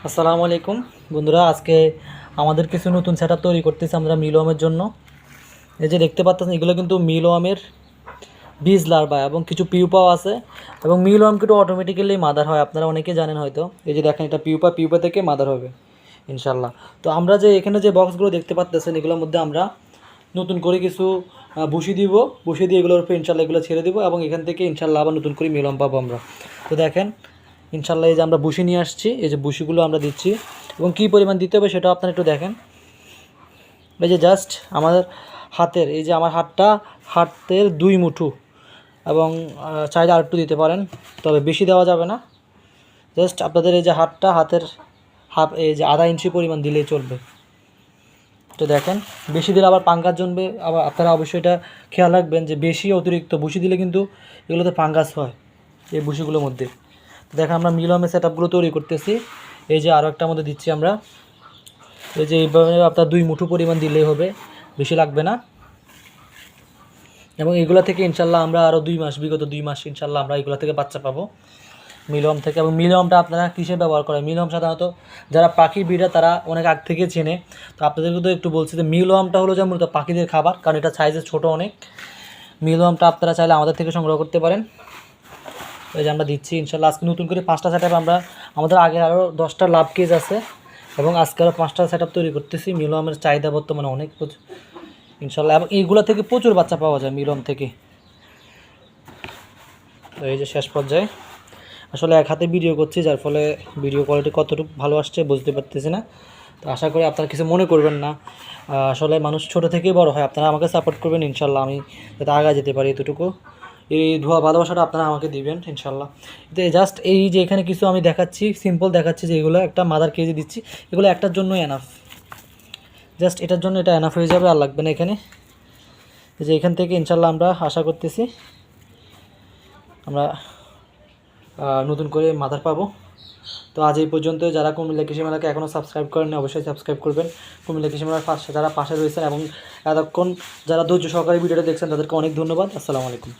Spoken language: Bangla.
আসসালামু আলাইকুম বন্ধুরা, আজকে আমাদের কিছু নতুন সেটআপ তৈরি করতেছি আমরা মিলওয়ার্মের জন্য। এই যে দেখতে পাচ্ছেন, এগুলো কিন্তু মিলওয়ার্মের বীজ লার্ভা এবং কিছু পিউপাও আছে। এবং মিলওয়ার্ম কিন্তু অটোমেটিক্যালি মাদার হয়, আপনারা অনেকে জানেন হয়তো। এই যে দেখেন, এটা পিউপা থেকে মাদার হবে ইনশাল্লাহ। তো আমরা যে এখানে যে বক্সগুলো দেখতে পাচ্ছেন, এগুলোর মধ্যে আমরা নতুন করে কিছু বসি দিব, বসিয়ে দিয়ে এগুলোর উপরে ইনশাল্লাহ এগুলো ছেড়ে দিব এবং এখান থেকে ইনশাল্লাহ আবার নতুন করে মিলওয়ার্ম পাবো আমরা। তো দেখেন ইনশাল্লাহ, এই যে আমরা বুশি নিয়ে আসছি, এই যে বুশিগুলো আমরা দিচ্ছি এবং কী পরিমাণ দিতে হবে সেটাও আপনারা একটু দেখেন। এই যে জাস্ট আমাদের হাতের, এই যে আমার হাতের 2 মুঠো, এবং চাইলে আর একটু দিতে পারেন, তবে বেশি দেওয়া যাবে না। জাস্ট আপনাদের এই যে হাতের এই যে আধা ইঞ্চি পরিমাণ দিলেই চলবে। তো দেখেন, বেশি দিলে আবার পাঙ্গাস জমবে। আবার আপনারা অবশ্যই এটা খেয়াল রাখবেন যে বেশি অতিরিক্ত বুশি দিলে কিন্তু এগুলোতে পাঙ্গাস হয় এই বুশিগুলোর মধ্যে। দেখেন, আমরা মিলওয়ার্মের সেটআপগুলো তৈরি করতেছি। এই যে আরও একটা মধ্যে দিচ্ছি আমরা। এই যে এইভাবে আপনার 2 মুঠো পরিমাণ দিলেই হবে, বেশি লাগবে না। এবং এগুলো থেকে ইনশাল্লাহ আমরা আরও 2 মাস, বিগত 2 মাস ইনশাল্লাহ আমরা এগুলো থেকে বাচ্চা পাবো মিলওয়ার্ম থেকে। এবং মিলওয়ার্মটা আপনারা কিসে ব্যবহার করেন? মিলওয়ার্ম সাধারণত যারা পাখি ব্রিডার তারা অনেক আগ থেকে চেনে। তো আপনাদেরকে তো একটু বলছি যে মিলওয়ার্মটা হলো যে মূলত পাখিদের খাবার, কারণ এটা সাইজে ছোটো অনেক। মিলওয়ার্মটা আপনারা চাইলে আমাদের থেকে সংগ্রহ করতে পারেন। এই যে আমরা দিচ্ছি ইনশাল্লাহ। আজকে নতুন করে 5টা সেটআপ আমরা, আমাদের আগে আরও 10টা লাভ কেজ আছে এবং আজকে আরও 5টা সেটআপ তৈরি করতেছি। মিলওয়ার্মের চাহিদা বর্তমানে অনেক ইনশাল্লাহ, এবং এইগুলো থেকে প্রচুর বাচ্চা পাওয়া যায় মিলওয়ার্ম থেকে। তো এই যে শেষ পর্যায়ে আসলে এক হাতে ভিডিও করছি, যার ফলে ভিডিও কোয়ালিটি কতটুকু ভালো আসছে বুঝতে পারতেছি না। তো আশা করি আপনারা কিছু মনে করবেন না। আসলে মানুষ ছোটো থেকেই বড় হয়, আপনারা আমাকে সাপোর্ট করবেন ইনশাল্লাহ, আমি যাতে আগায় যেতে পারি এতটুকু। এই ধোয়া ভালোবাসাটা আপনারা আমাকে দিবেন ইনশাল্লাহ। তো জাস্ট এই যে এখানে কিছু আমি দেখাচ্ছি, সিম্পল দেখাচ্ছি যে এগুলো একটা মাদার কেজি দিচ্ছি, এগুলো একটার জন্যই এনাফ। জাস্ট এটার জন্য এটা এনাফ হয়ে যাবে, আর লাগবে না এখানে। যে এখান থেকে ইনশাল্লাহ আমরা আশা করতেছি আমরা নতুন করে মাদার পাবো। তো আজ এই পর্যন্ত। যারা কুমিল্লা কৃষি মেলাকে এখনও সাবস্ক্রাইব করেন না, অবশ্যই সাবস্ক্রাইব করবেন। কুমিল্লা কৃষি মেলার যারা পাশে রয়েছেন এবং এতক্ষণ যারা ধৈর্য সহকারে ভিডিওটা দেখছেন, তাদেরকে অনেক ধন্যবাদ। আসসালামু আলাইকুম।